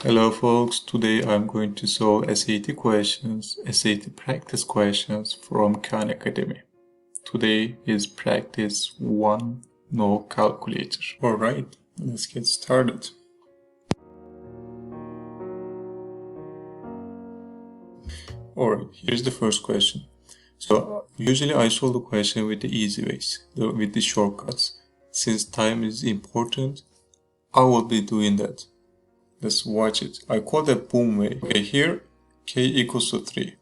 Hello folks, today I'm going to solve SAT questions, SAT practice questions from KhanAcademy. Today is practice 1, no calculator. Alright, let's get started. Alright, here's the first question. So usually I solve the question with the easy ways, with the shortcuts. Since time is important, I will be doing that. Let's watch it. I call that boom way. Okay, here k equals to 3.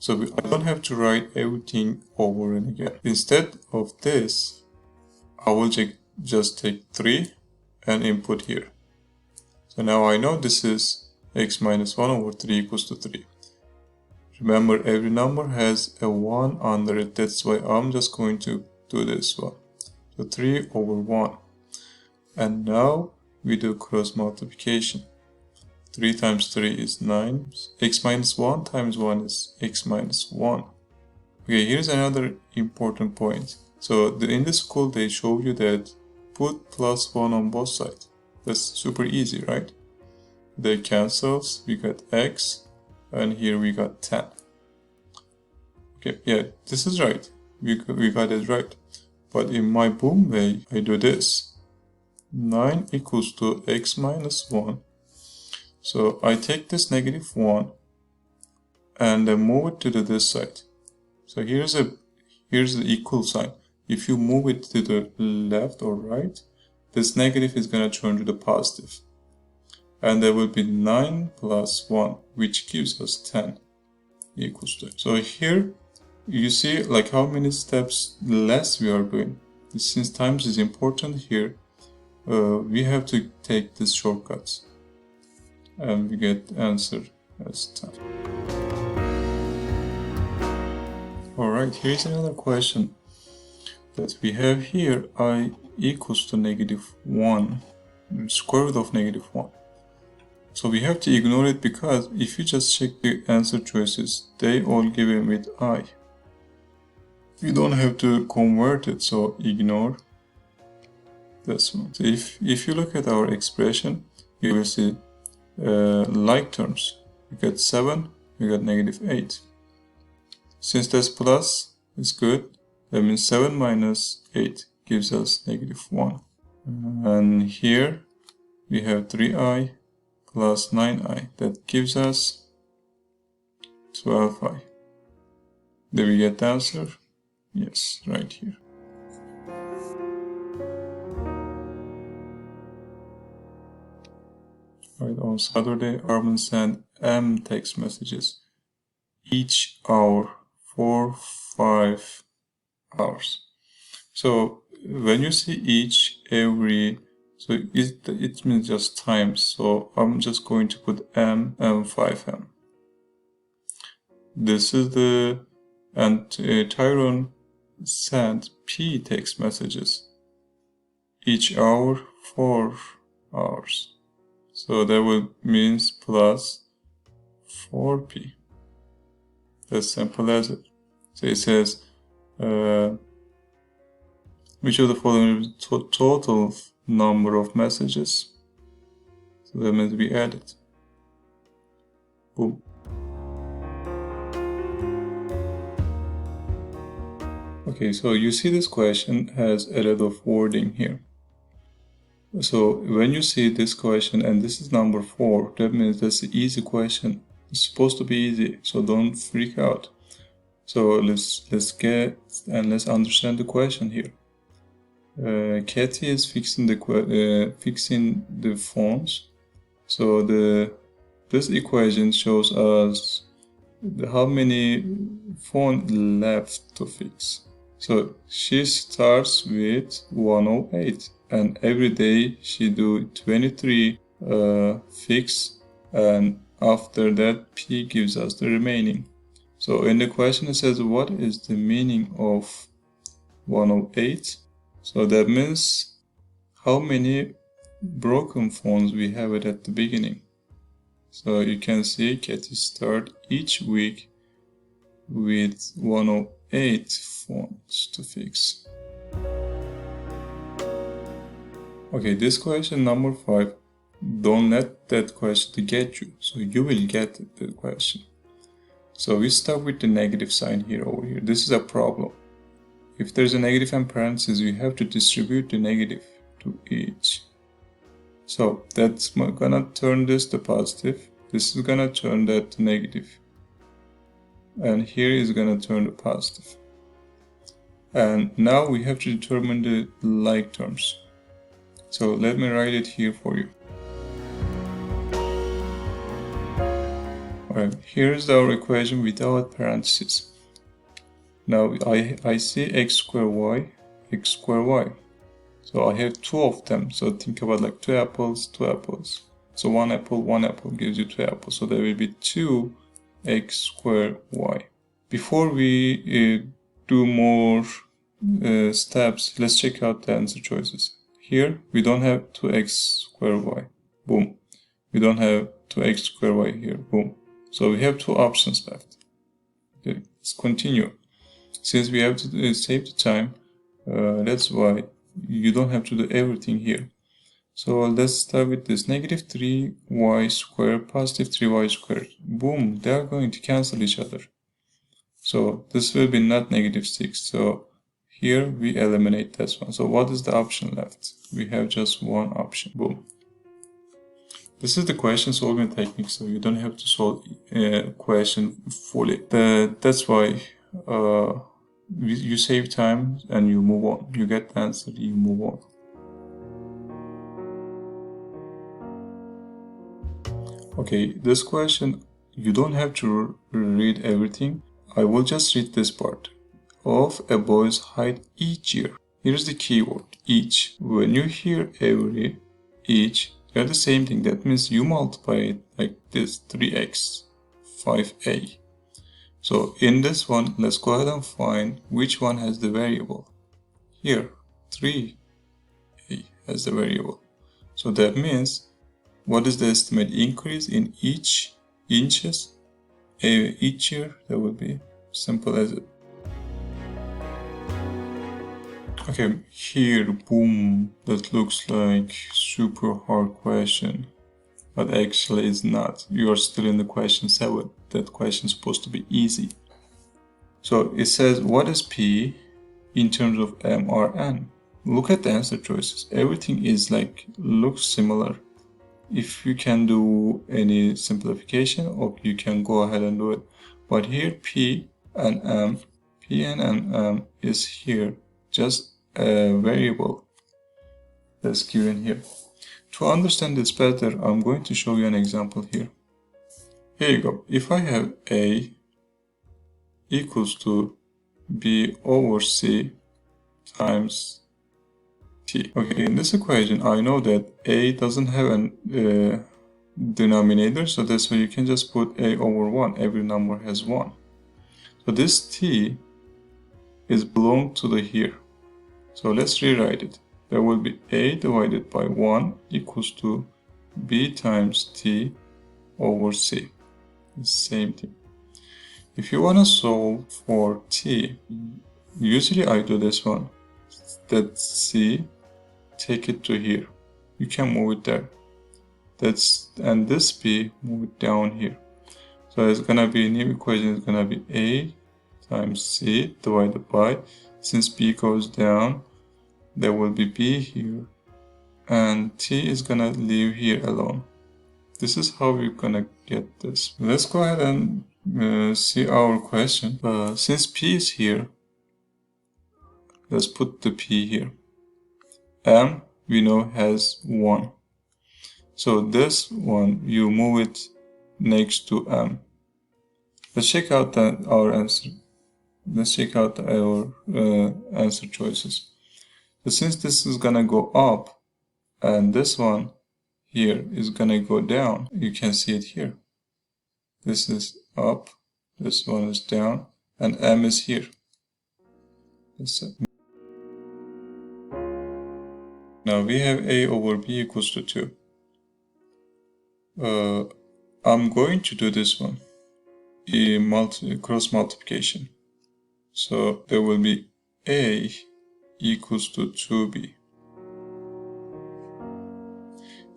So I don't have to write everything over and again. Instead of this, I will just take 3 and input here. So now I know this is x minus 1 over 3 equals to 3. Remember, every number has a 1 under it. That's why I'm just going to do this one. So 3 over 1. And now we do cross multiplication. 3 times 3 is 9. X minus 1 times 1 is x minus 1. Okay, here's another important point. So in the school they show you that put plus 1 on both sides. That's super easy, right? They cancels, we got x, and here we got 10. Okay, yeah, this is right. We got it right. But in my boom way, I do this. 9 equals to x minus 1. So I take this negative 1 and then move it to this side. So here's the equal sign. If you move it to the left or right, this negative is going to turn to the positive. And there will be 9 plus 1, which gives us 10 equals to. So here you see like how many steps less we are doing. Since times is important here, we have to take these shortcuts and we get the answer as 10. Alright, here's another question that we have here. I equals to negative 1, square root of negative 1. So we have to ignore it because if you just check the answer choices, they all given with I. You don't have to convert it, so ignore this one. So if you look at our expression, you will see like terms. We got 7, we got negative 8. Since that's plus, it's good. That means 7 minus 8 gives us negative 1. And here we have 3i plus 9i. That gives us 12i. Did we get the answer? Yes, right here. Right, on Saturday, Armin sent M text messages each hour for 5 hours. So when you see each, every, so it means just times. So I'm just going to put M and 5M. This is the, and Tyrone sent P text messages each hour 4 hours. So that will means plus 4p. As simple as it. So it says, which of the following is total number of messages? So that means we add it. Boom. Okay, so you see this question has a lot of wording here. So when you see this question and this is number 4, that means that's an easy question. It's supposed to be easy, so don't freak out. So let's get and let's understand the question here. Katie is fixing the phones. So this equation shows us how many phones left to fix. So she starts with 108. And every day she do 23 fix, and after that P gives us the remaining. So in the question it says what is the meaning of 108? So that means how many broken phones we have it at the beginning. So you can see Katie start each week with 108 phones to fix. Okay, this question number 5. don't let that question to get you. So you will get the question. So we start with the negative sign here over here. This is a problem. If there's a negative and parentheses, you have to distribute the negative to each. So that's gonna turn this to positive. This is gonna turn that to negative. And here is gonna turn to positive. And now we have to determine the like terms. So let me write it here for you. Alright, here's our equation without parentheses. Now I see x squared y, x squared y. So I have two of them. So think about like two apples. So one apple gives you two apples. So there will be 2x squared y. Before we do more steps, let's check out the answer choices. Here we don't have 2x squared y. Boom. We don't have 2x squared y here. Boom. So we have two options left. Okay, let's continue. Since we have to save the time, that's why you don't have to do everything here. So let's start with this. Negative 3y squared, positive 3y squared. Boom, they are going to cancel each other. So this will be not negative 6. So here we eliminate this one. So what is the option left? We have just one option. Boom. This is the question solving technique, so you don't have to solve a question fully. That's why you save time and you move on. You get the answer, you move on. Okay, this question, you don't have to read everything. I will just read this part. Of a boy's height each year. Here's the keyword, each. When you hear every, each, they're the same thing. That means you multiply it like this, 3x, 5a. So in this one, let's go ahead and find which one has the variable. Here, 3a has the variable. So that means, what is the estimated increase in each inches each year? That would be simple as it. Okay, here, boom, that looks like super hard question, but actually it's not. You are still in the question 7. That question is supposed to be easy. So it says, what is P in terms of M or N? Look at the answer choices. Everything is like, looks similar. If you can do any simplification, or you can go ahead and do it. But here P and M is here, just a variable that's given here. To understand this better, I'm going to show you an example here. Here you go. If I have A equals to B over C times T. Okay, in this equation, I know that A doesn't have a denominator, so that's why you can just put A over 1. Every number has 1. So this T is belong to the here. So let's rewrite it. There will be A divided by 1 equals to B times T over C. The same thing. If you want to solve for T, usually I do this one. That C, take it to here. You can move it there. And this B, move it down here. So it's gonna be, new equation is gonna be A times C divided by, since B goes down, there will be B here, and T is gonna leave here alone. This is how we're gonna get this. Let's go ahead and see our question. Since P is here, let's put the P here. M, we know, has 1. So this one, you move it next to M. Let's check out our answer. Let's check out our answer choices. So since this is gonna go up, and this one here is gonna go down, you can see it here. This is up, this one is down, and M is here. Now we have A over B equals to 2. I'm going to do this one, cross multiplication. So there will be A equals to 2B.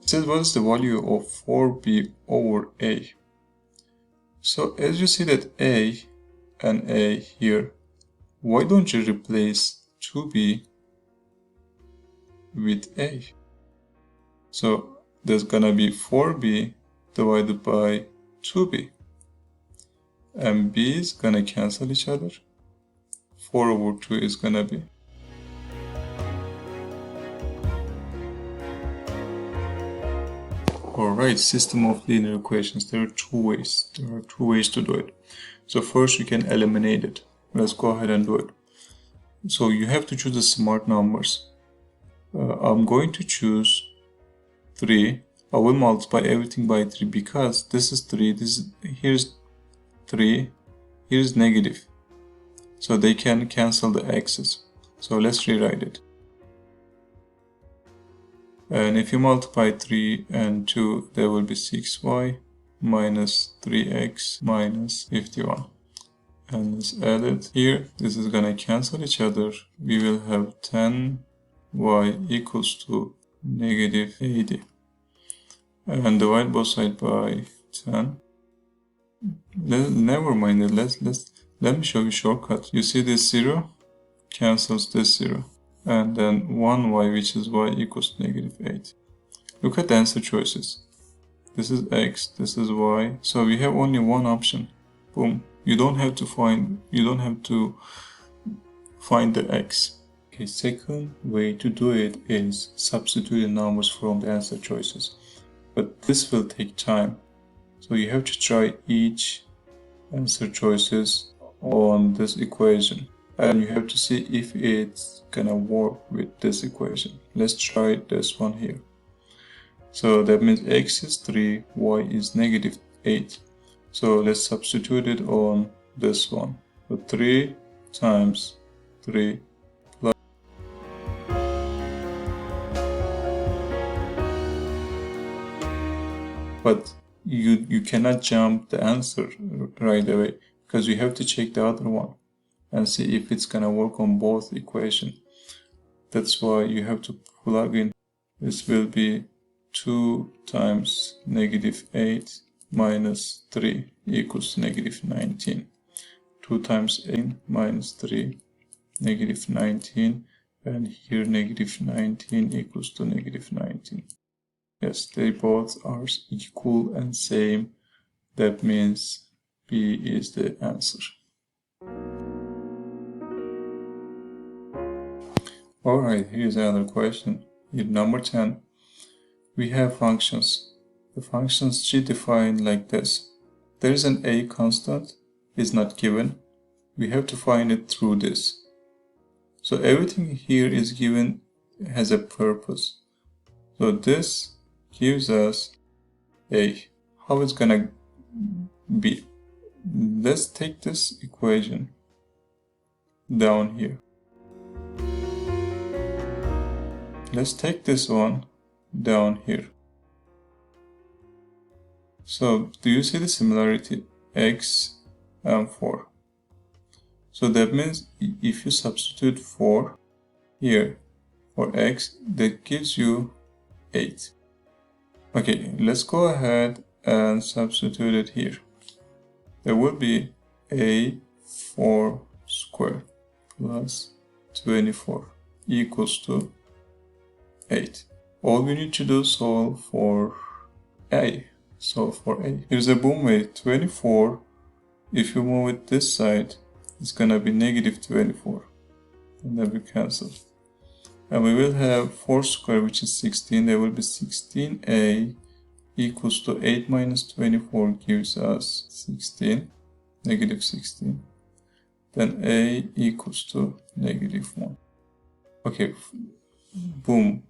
It says what is the value of 4b over a. So as you see that a and a here, why don't you replace 2b with a? So there's gonna be 4b divided by 2b, and b is gonna cancel each other. 4 over 2 is gonna be. Alright, system of linear equations. There are two ways. There are two ways to do it. So first you can eliminate it. Let's go ahead and do it. So you have to choose the smart numbers. I'm going to choose 3. I will multiply everything by 3 because this is 3, here's 3, here's negative. So they can cancel the x's. So let's rewrite it. And if you multiply 3 and 2, there will be 6y minus 3x minus 51. And let's add it here. This is gonna cancel each other. We will have 10y equals to negative 80. And divide both sides by 10. Never mind it. Let me show you a shortcut. You see this 0 cancels this 0. And then 1y, which is y, equals to negative 8. Look at the answer choices. This is x, this is y. So we have only one option. Boom. You don't have to find the x. Okay, second way to do it is substituting numbers from the answer choices. But this will take time. So you have to try each answer choices on this equation. And you have to see if it's gonna work with this equation. Let's try this one here. So that means x is 3, y is negative 8. So let's substitute it on this one. So 3 times 3 plus. But you cannot jump the answer right away because you have to check the other one and see if it's gonna work on both equations. That's why you have to plug in. This will be 2 times negative 8 minus 3 equals to negative 19. 2 times 8 minus 3, negative 19, and here negative 19 equals to negative 19. Yes, they both are equal and same. That means B is the answer. Alright, here's another question. In number 10, we have functions. The functions g defined like this. There is an a constant, is not given. We have to find it through this. So everything here is given, has a purpose. So this gives us a. How it's gonna be? Let's take this equation down here. Let's take this one down here. So do you see the similarity? X and 4. So that means if you substitute 4 here for x, that gives you 8. Okay, let's go ahead and substitute it here. There will be a4 squared plus 24 equals to 8. All we need to do is solve for a. Solve for a. Here's a boom way. 24. If you move it this side, it's gonna be negative 24. And then we cancel. And we will have 4 squared, which is 16. There will be 16a equals to 8 minus 24 gives us 16. Negative 16. Then a equals to negative 1. Okay. Boom.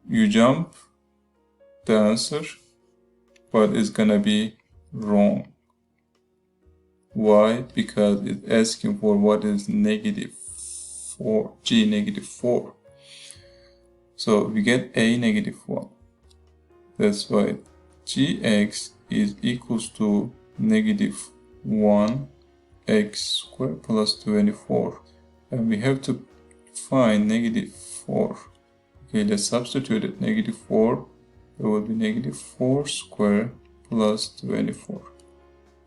You jump the answer, but it's gonna be wrong. Why? Because it's asking for what is negative 4, g negative 4. So we get a negative 1. That's why gx is equals to negative 1 x squared plus 24. And we have to find negative 4. Okay, let's substitute it. Negative 4 it will be negative 4 squared plus 24.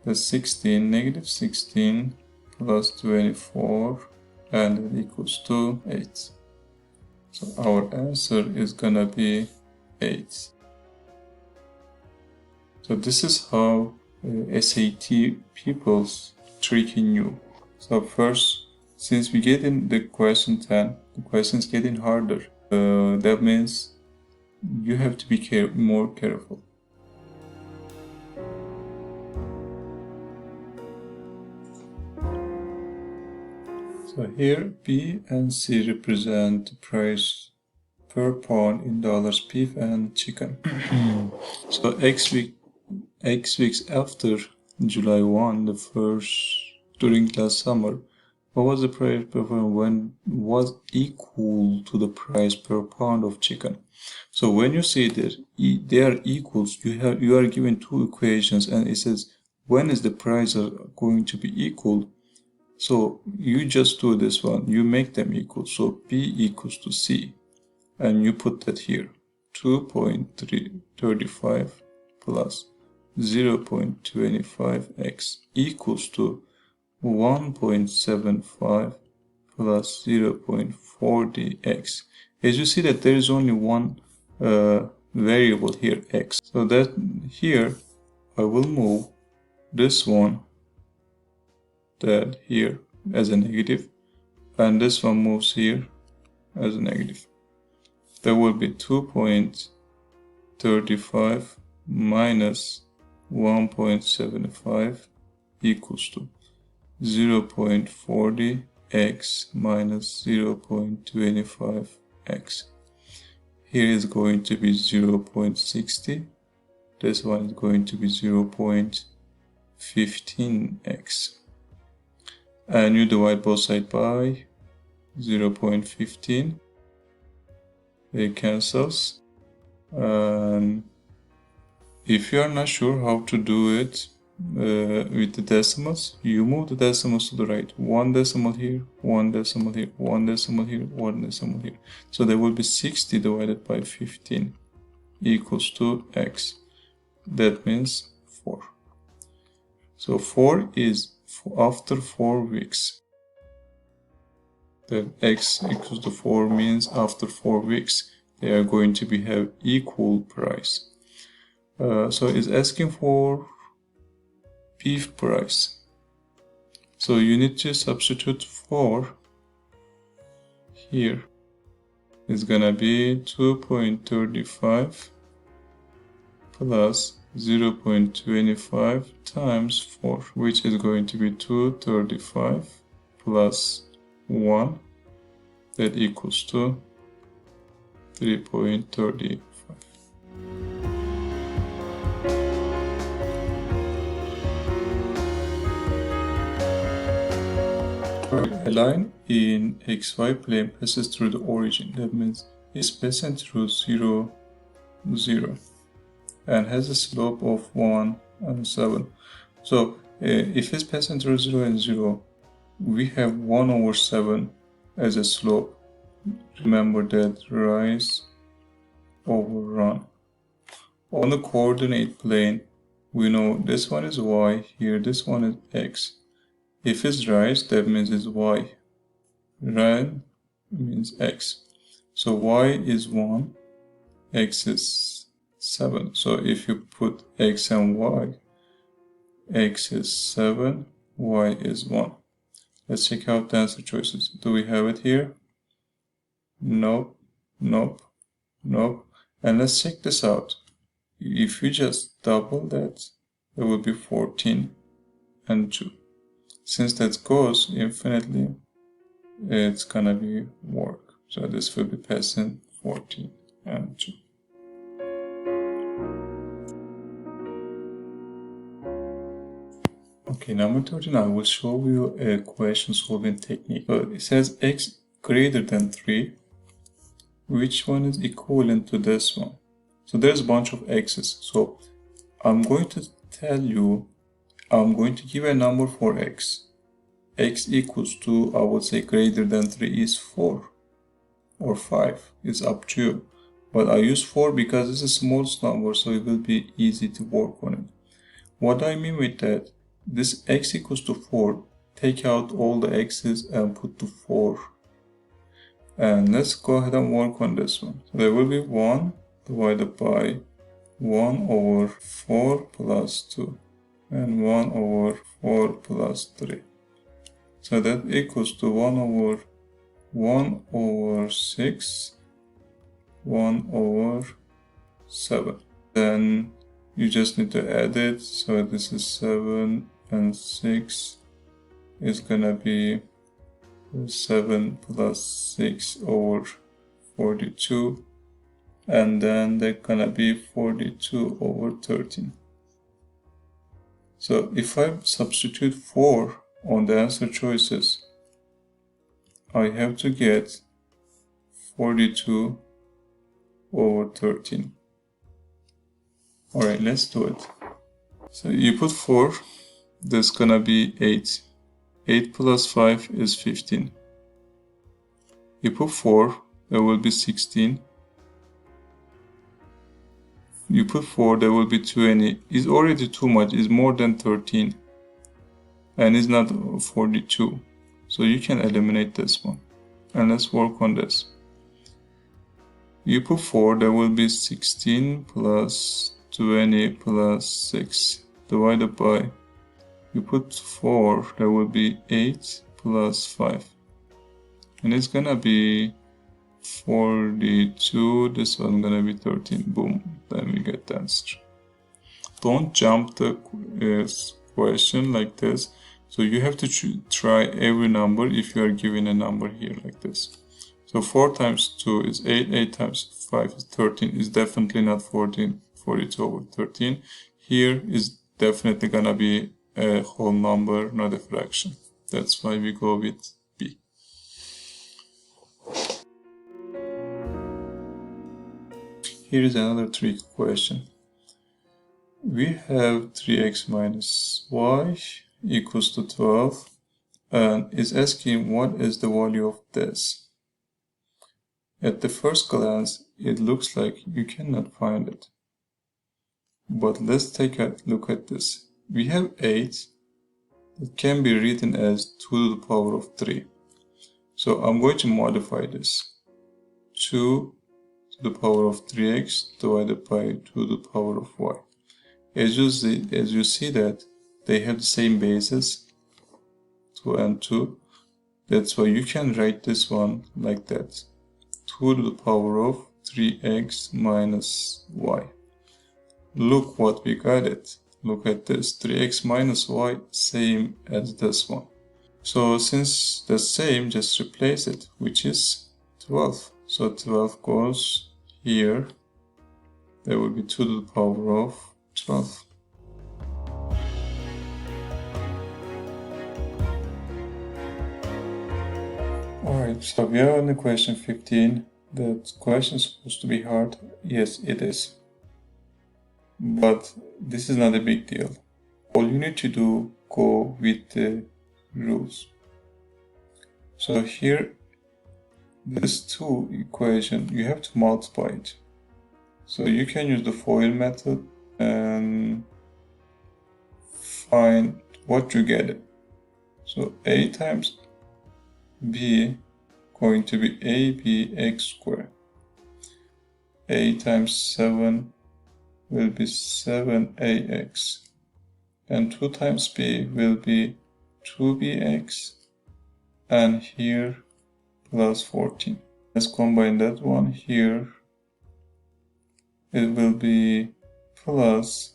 That's 16, negative 16 plus 24, and it equals to 8. So our answer is gonna be 8. So this is how SAT people's tricking you. So first, since we get in the question 10, the question's getting harder. That means you have to be more careful. So here B and C represent the price per pound in dollars beef and chicken. So X weeks after July 1, the first during last summer, what was the price per pound when was equal to the price per pound of chicken? So when you see that they are equals, you are given two equations, and it says when is the price going to be equal. So you just do this one, you make them equal. So B equals to C, and you put that here, 2.35 plus 0.25x equals to 1.75 plus 0.40x. As you see that there is only one variable here, x. So that here I will move this one, that here as a negative, and this one moves here as a negative. There will be 2.35 minus 1.75 equals to 0.40x minus 0.25x. Here is going to be 0.60. This one is going to be 0.15x. And you divide both sides by 0.15. It cancels. And if you are not sure how to do it with the decimals, you move the decimals to the right. One decimal here, one decimal here, one decimal here, one decimal here. So there will be 60 divided by 15 equals to x. That means 4. So 4 is after 4 weeks. The x equals to 4 means after 4 weeks they are going to have equal price. So it's asking for beef price. So you need to substitute 4 here. It's gonna be 2.35 plus 0.25 times 4, which is going to be 235 plus 1, that equals to 3.35. A line in xy plane passes through the origin. That means it's passing through 0, 0, and has a slope of 1 and 7. So if it's passing through 0 and 0, we have 1 over 7 as a slope. Remember that rise over run. On the coordinate plane, we know this one is y, here this one is x. If it's rise, that means it's y. Run means x. So y is 1, x is 7. So if you put x and y, x is 7, y is 1. Let's check out the answer choices. Do we have it here? Nope, nope, nope. And let's check this out. If you just double that, it will be 14 and 2. Since that goes infinitely, it's gonna be work. So this will be passing 14 and 2. Okay, number 13, I will show you a question solving technique. So it says x greater than 3. Which one is equivalent to this one? So there's a bunch of x's. So I'm going to tell you, I'm going to give a number for x. X equals to, I would say greater than 3 is 4 or 5. It's up to you. But I use 4 because it's a smallest number, so it will be easy to work on it. What I mean with that, this x equals to 4, take out all the x's and put to 4. And let's go ahead and work on this one. So there will be 1 divided by 1 over 4 plus 2 and 1 over 4 plus 3. So that equals to 1 over 6, 1 over 7. Then you just need to add it. So this is 7 and 6 is gonna be 7 plus 6 over 42. And then they're gonna be 42 over 13. So if I substitute 4 on the answer choices, I have to get 42 over 13. Alright, let's do it. So you put 4, that's gonna be 8. 8 plus 5 is 15. You put 4, that will be 16. You put 4, there will be 20. It's already too much, it's more than 13. And it's not 42. So you can eliminate this one. And let's work on this. You put 4, there will be 16 plus 20 plus 6 divided by, you put 4, there will be 8 plus 5. And it's gonna be 42, this one gonna be 13, boom, then we get the answer. Don't jump the question like this. So you have to try every number if you are given a number here like this. So 4 times 2 is 8, 8 times 5 is 13, is definitely not 14, 42 over 13. Here is definitely gonna be a whole number, not a fraction. That's why we go with B. Here is another tricky question. We have 3x minus y equals to 12 and is asking what is the value of this. At the first glance, it looks like you cannot find it. But let's take a look at this. We have 8 that can be written as 2 to the power of 3. So I'm going to modify this. 2 to the power of 3x divided by 2 to the power of y. As you see that they have the same basis, 2 and 2. That's why you can write this one like that. 2 to the power of 3x minus y. Look what we got it. Look at this. 3x minus y, same as this one. So since the same, just replace it, which is 12. So 12 goes here. There will be 2 to the power of 12. Alright, so we are on the question 15. That question is supposed to be hard. Yes, it is. But this is not a big deal. All you need to do, go with the rules. So here, this 2 equation, you have to multiply it. So you can use the FOIL method and find what you get it. So a times b going to be abx squared. A times 7 will be 7ax. And 2 times b will be 2bx. And here plus 14. Let's combine that one here. It will be plus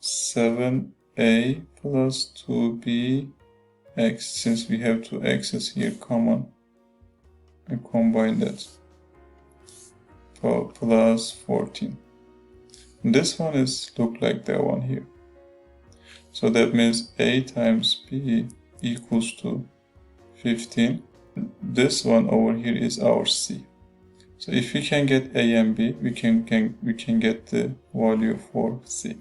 7a plus 2bx, since we have 2 x's here common, and combine that, plus 14. This one is look like that one here. So that means a times b equals to 15. This one over here is our c. So if we can get a and b, we can get the value for c.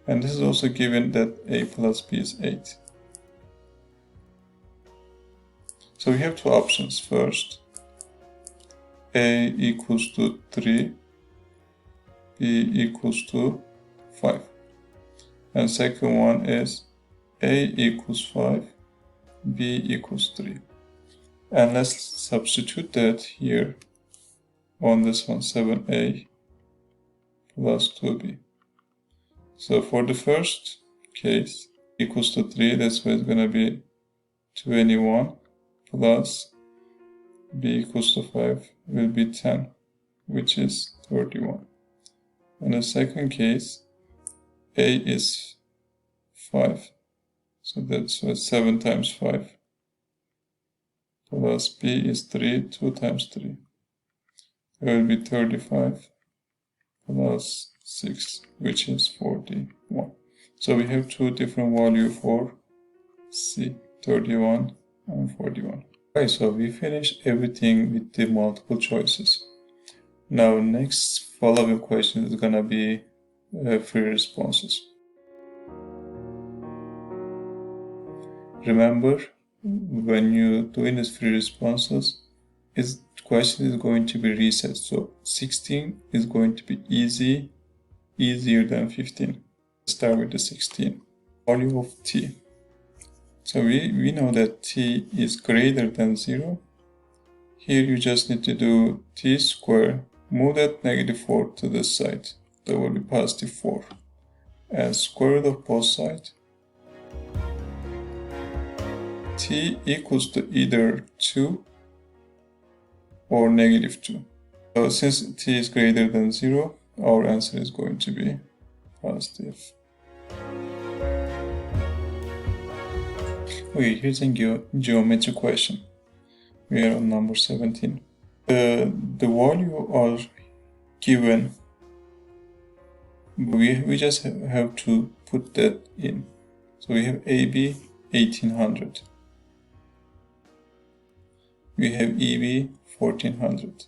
And this is also given that a plus b is 8. So we have two options. First, a equals to 3 b equals to 5. And second one is a equals 5, b equals 3. And let's substitute that here on this one, 7a plus 2b. So for the first case, equals to 3, that's why it's going to be 21 plus b equals to 5 will be 10, which is 31. In the second case, a is 5, so that's 7 times 5, plus b is 3, 2 times 3. It will be 35 plus 6, which is 41. So we have two different values for C, 31 and 41. Okay, so we finished everything with the multiple choices. Now next following question is gonna be free responses. Remember, when you're doing these free responses, the question is going to be reset. So 16 is going to be easier than 15. Start with the 16. Value of t. So we know that t is greater than 0. Here you just need to do t squared. Move that -4 to this side. That will be positive 4. And square root of both sides. T equals to either 2 or -2. So since t is greater than 0, our answer is going to be positive. Okay, here's a geometry question. We are on number 17. The value are given. We just have to put that in. So we have AB 1800. We have EB 1400.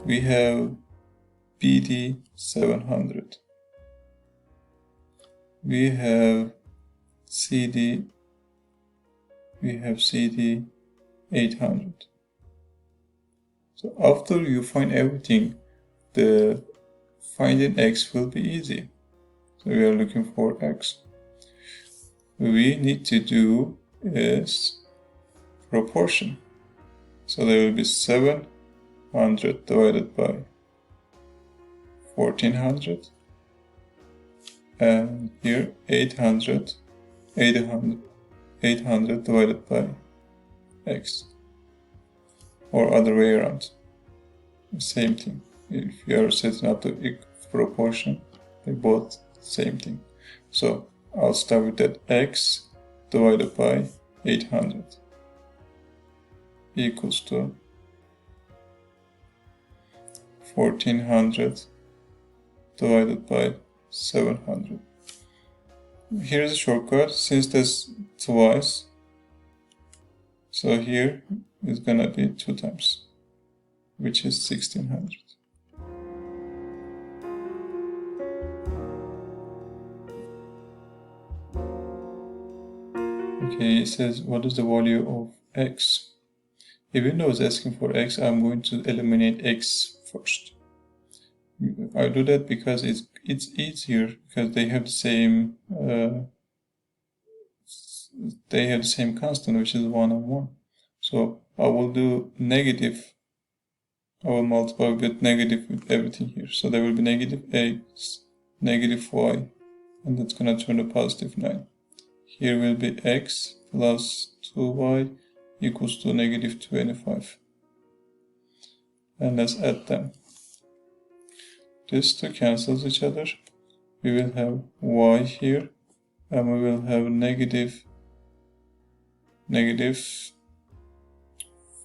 We have BD 700. We have CD 800. So after you find everything, the finding x will be easy. So we are looking for x. What we need to do is proportion. So there will be 700 divided by 1400, and here 800 divided by x, or other way around. Same thing. If you are setting up the proportion, they both same thing. So I'll start with that x divided by 800 equals to 1400 divided by 700. Here's a shortcut. Since that's twice, so here is gonna be 2 times, which is 1600. Okay, it says what is the value of x? Even though it's asking for x, I'm going to eliminate x first. I do that because it's easier, because they have the same constant, which is 1 and 1. So I will do negative. I will multiply with negative with everything here. So there will be negative x, negative y, and that's gonna turn to positive 9. Here will be x plus 2y equals to negative 25. And let's add them. These two cancels each other. We will have y here, and we will have negative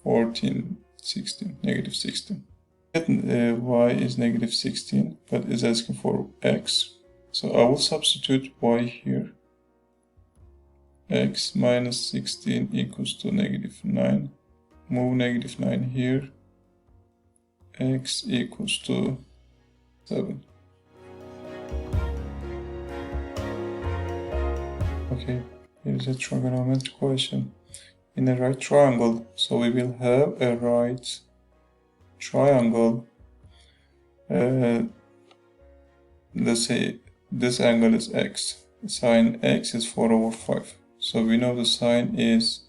14, 16, negative 16. Y is negative 16, but is asking for x. So I will substitute y here. X minus 16 equals to negative 9. Move negative 9 here. X equals to 7. Okay, here's a trigonometric question. In a right triangle, so we will have a right triangle let's say this angle is x. Sine x is 4/5. So we know the sine is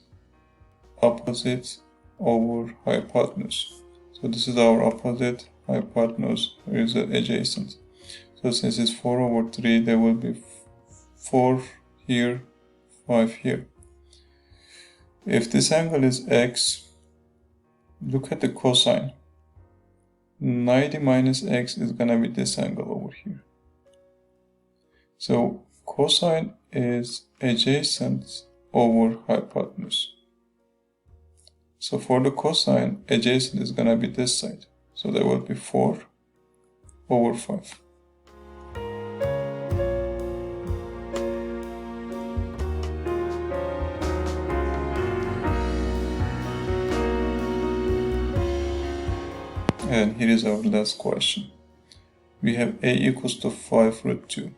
opposite over hypotenuse. So this is our opposite, hypotenuse is adjacent. So since it's 4/3, there will be 4 here, 5 here. If this angle is x, look at the cosine. 90 minus x is gonna be this angle over here. So cosine is adjacent over hypotenuse. So for the cosine, adjacent is gonna be this side. So there will be 4/5. And here is our last question. We have a equals to 5√2.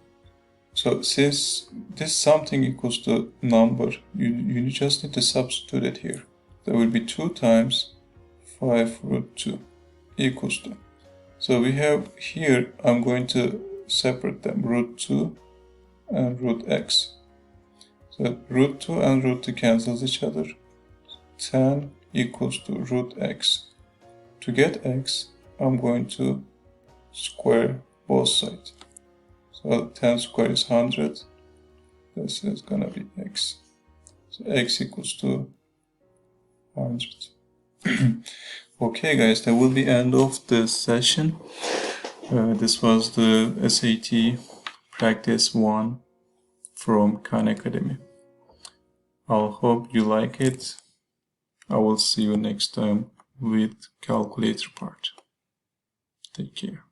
So since this something equals to number, you just need to substitute it here. There will be 2 times 5√2 equals to. So we have here, I'm going to separate them, √2 and √x. So √2 and √2 cancels each other. 10 equals to √x. To get x, I'm going to square both sides. So 10 squared is 100. This is gonna be x. So x equals to 100. Okay guys, that will be end of the session. This was the SAT Practice 1 from KhanAcademy. I hope you like it. I will see you next time with calculator part. Take care.